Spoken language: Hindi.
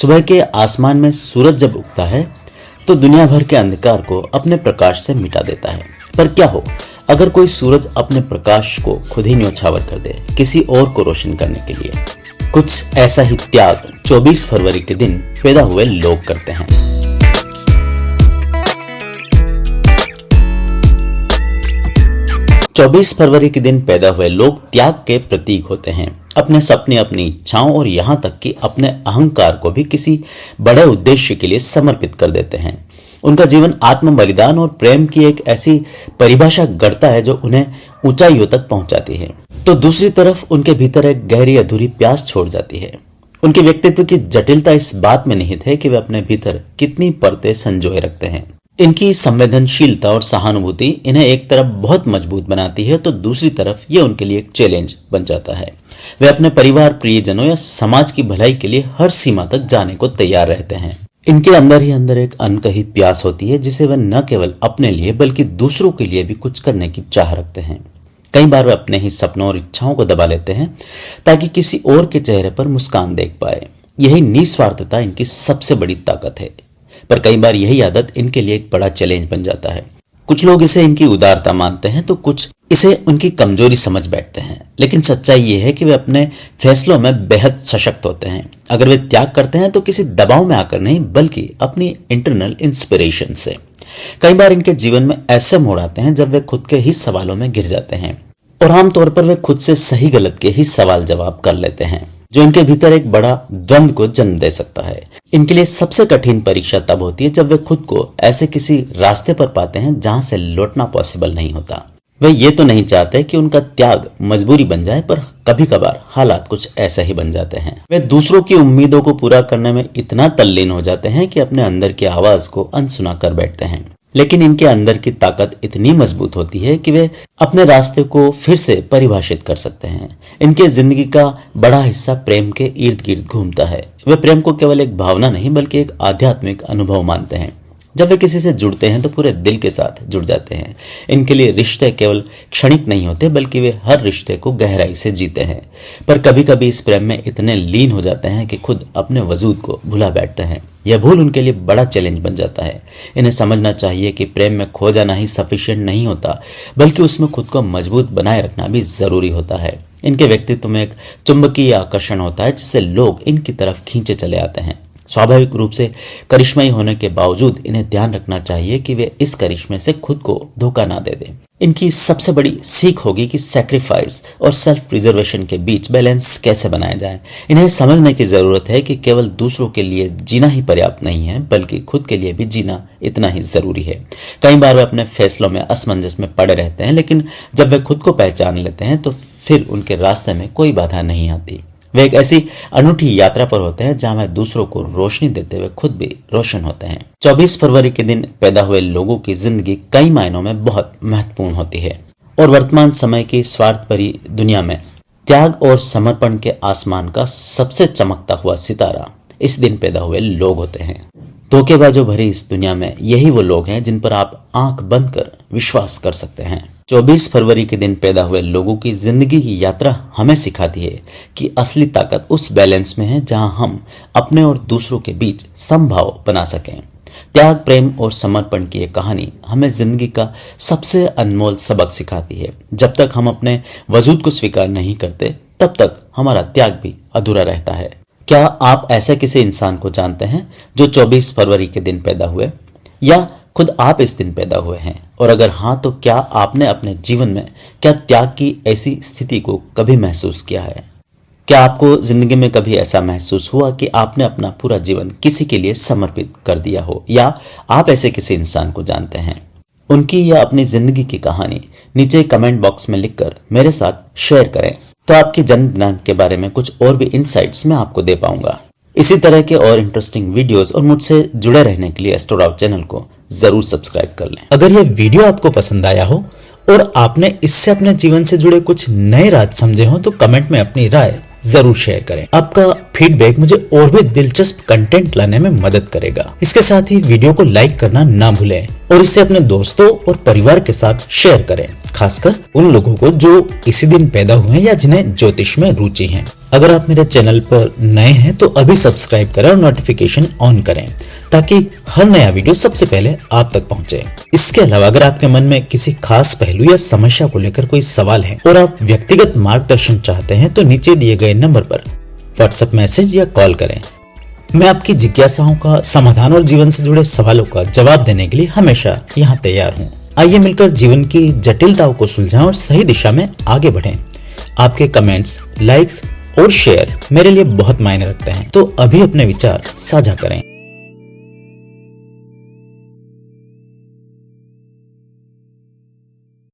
सुबह के आसमान में सूरज जब उगता है तो दुनिया भर के अंधकार को अपने प्रकाश से मिटा देता है। पर क्या हो अगर कोई सूरज अपने प्रकाश को खुद ही न्योछावर कर दे किसी और को रोशन करने के लिए। कुछ ऐसा ही त्याग 24 फरवरी के दिन पैदा हुए लोग करते हैं। चौबीस फरवरी के दिन पैदा हुए लोग त्याग के प्रतीक होते हैं। अपने सपने, अपनी इच्छाओं और यहाँ तक कि अपने अहंकार को भी किसी बड़े उद्देश्य के लिए समर्पित कर देते हैं। उनका जीवन आत्म बलिदान और प्रेम की एक ऐसी परिभाषा गढ़ता है जो उन्हें ऊंचाइयों तक पहुंचाती है, तो दूसरी तरफ उनके भीतर एक गहरी अधूरी प्यास छोड़ जाती है। उनके व्यक्तित्व की जटिलता इस बात में निहित है कि वे अपने भीतर कितनी परतें संजोए रखते हैं। इनकी संवेदनशीलता और सहानुभूति इन्हें एक तरफ बहुत मजबूत बनाती है तो दूसरी तरफ ये उनके लिए एक चैलेंज बन जाता है। वे अपने परिवार, प्रियजनों या समाज की भलाई के लिए हर सीमा तक जाने को तैयार रहते हैं। इनके अंदर ही अंदर एक अनकही प्यास होती है जिसे वे न केवल अपने लिए बल्कि दूसरों के लिए भी कुछ करने की चाह रखते हैं। कई बार वे अपने ही सपनों और इच्छाओं को दबा लेते हैं ताकि किसी और के चेहरे पर मुस्कान देख पाए। यही निस्वार्थता इनकी सबसे बड़ी ताकत है। पर कई बार यही आदत इनके लिए एक बड़ा चैलेंज बन जाता है। कुछ लोग इसे इनकी उदारता मानते हैं तो कुछ इसे उनकी कमजोरी समझ बैठते हैं। लेकिन सच्चाई ये है कि वे अपने फैसलों में बेहद सशक्त होते हैं। अगर वे त्याग करते हैं तो किसी दबाव में आकर नहीं बल्कि अपनी इंटरनल इंस्पिरेशन से। कई बार इनके जीवन में ऐसे मोड़ आते हैं जब वे खुद के ही सवालों में घिर जाते हैं और आमतौर पर वे खुद से सही गलत के ही सवाल जवाब कर लेते हैं, जो इनके भीतर एक बड़ा द्वंद्व को जन्म दे सकता है। इनके लिए सबसे कठिन परीक्षा तब होती है जब वे खुद को ऐसे किसी रास्ते पर पाते हैं जहां से लौटना पॉसिबल नहीं होता। वे ये तो नहीं चाहते कि उनका त्याग मजबूरी बन जाए, पर कभी कभार हालात कुछ ऐसे ही बन जाते हैं। वे दूसरों की उम्मीदों को पूरा करने में इतना तल्लीन हो जाते हैं कि अपने अंदर की आवाज को अनसुना कर बैठते हैं। लेकिन इनके अंदर की ताकत इतनी मजबूत होती है कि वे अपने रास्ते को फिर से परिभाषित कर सकते हैं। इनके जिंदगी का बड़ा हिस्सा प्रेम के इर्द गिर्द घूमता है। वे प्रेम को केवल एक भावना नहीं बल्कि एक आध्यात्मिक अनुभव मानते हैं। जब वे किसी से जुड़ते हैं तो पूरे दिल के साथ जुड़ जाते हैं। इनके लिए रिश्ते केवल क्षणिक नहीं होते बल्कि वे हर रिश्ते को गहराई से जीते हैं। पर कभी कभी इस प्रेम में इतने लीन हो जाते हैं कि खुद अपने वजूद को भुला बैठते हैं। यह भूल उनके लिए बड़ा चैलेंज बन जाता है। इन्हें समझना चाहिए कि प्रेम में खो जाना ही सफिशिएंट नहीं होता बल्कि उसमें खुद को मजबूत बनाए रखना भी जरूरी होता है। इनके व्यक्तित्व में एक चुंबकीय आकर्षण होता है जिससे लोग इनकी तरफ खींचे चले आते हैं। स्वाभाविक रूप से करिश्माई होने के बावजूद इन्हें ध्यान रखना चाहिए कि वे इस करिश्मे से खुद को धोखा ना दे दें। इनकी सबसे बड़ी सीख होगी कि सैक्रिफाइस और सेल्फ प्रिजर्वेशन के बीच बैलेंस कैसे बनाया जाए। इन्हें समझने की जरूरत है कि केवल दूसरों के लिए जीना ही पर्याप्त नहीं है बल्कि खुद के लिए भी जीना इतना ही जरूरी है। कई बार वे अपने फैसलों में असमंजस में पड़े रहते हैं, लेकिन जब वे खुद को पहचान लेते हैं तो फिर उनके रास्ते में कोई बाधा नहीं आती। वे एक ऐसी अनूठी यात्रा पर होते हैं जहां वे दूसरों को रोशनी देते हुए खुद भी रोशन होते हैं। 24 फरवरी के दिन पैदा हुए लोगों की जिंदगी कई मायनों में बहुत महत्वपूर्ण होती है और वर्तमान समय की स्वार्थ भरी दुनिया में त्याग और समर्पण के आसमान का सबसे चमकता हुआ सितारा इस दिन पैदा हुए लोग होते हैं। धोखेबाजों भरी इस दुनिया में यही वो लोग हैं जिन पर आप आंख बंद कर विश्वास कर सकते हैं। 24 फरवरी के दिन पैदा हुए लोगों की जिंदगी की यात्रा हमें सिखाती है कि असली ताकत उस बैलेंस में है जहां हम अपने और दूसरों के बीच समभाव बना सकें। त्याग, प्रेम और समर्पण की एक कहानी हमें जिंदगी का सबसे अनमोल सबक सिखाती है। जब तक हम अपने वजूद को स्वीकार नहीं करते तब तक हमारा त्याग भी अधूरा रहता है। क्या आप ऐसे किसी इंसान को जानते हैं जो 24 फरवरी के दिन पैदा हुए, या खुद आप इस दिन पैदा हुए हैं? और अगर हाँ तो क्या आपने अपने जीवन में क्या त्याग की ऐसी स्थिति को कभी महसूस किया है? क्या आपको जिंदगी में कभी ऐसा महसूस हुआ कि आपने अपना पूरा जीवन किसी के लिए समर्पित कर दिया हो, या आप ऐसे किसी इंसान को जानते हैं? उनकी या अपनी जिंदगी की कहानी नीचे कमेंट बॉक्स में लिखकर मेरे साथ शेयर करें, तो आपके जन्म दिनांक के बारे में कुछ और भी इनसाइट्स मैं आपको दे पाऊंगा। इसी तरह के और इंटरेस्टिंग वीडियोस और मुझसे जुड़े रहने के लिए एस्ट्रोराव चैनल को जरूर सब्सक्राइब कर लें। अगर यह वीडियो आपको पसंद आया हो और आपने इससे अपने जीवन से जुड़े कुछ नए राज समझे हो तो कमेंट में अपनी राय जरूर शेयर करें। आपका फीडबैक मुझे और भी दिलचस्प कंटेंट लाने में मदद करेगा। इसके साथ ही वीडियो को लाइक करना ना भूलें और इसे अपने दोस्तों और परिवार के साथ शेयर करें, खासकर उन लोगों को जो इसी दिन पैदा हुए हैं या जिन्हें ज्योतिष में रुचि है। अगर आप मेरे चैनल पर नए हैं तो अभी सब्सक्राइब करें और नोटिफिकेशन ऑन करें ताकि हर नया वीडियो सबसे पहले आप तक पहुंचे। इसके अलावा अगर आपके मन में किसी खास पहलू या समस्या को लेकर कोई सवाल है और आप व्यक्तिगत मार्गदर्शन चाहते हैं तो नीचे दिए गए नंबर पर व्हाट्सएप मैसेज या कॉल करें। मैं आपकी जिज्ञासाओं का समाधान और जीवन से जुड़े सवालों का जवाब देने के लिए हमेशा यहाँ तैयार हूँ। आइए मिलकर जीवन की जटिलताओं को सुलझाएं और सही दिशा में आगे बढ़ें। आपके कमेंट्स, लाइक्स और शेयर मेरे लिए बहुत मायने रखते हैं, तो अभी अपने विचार साझा करें।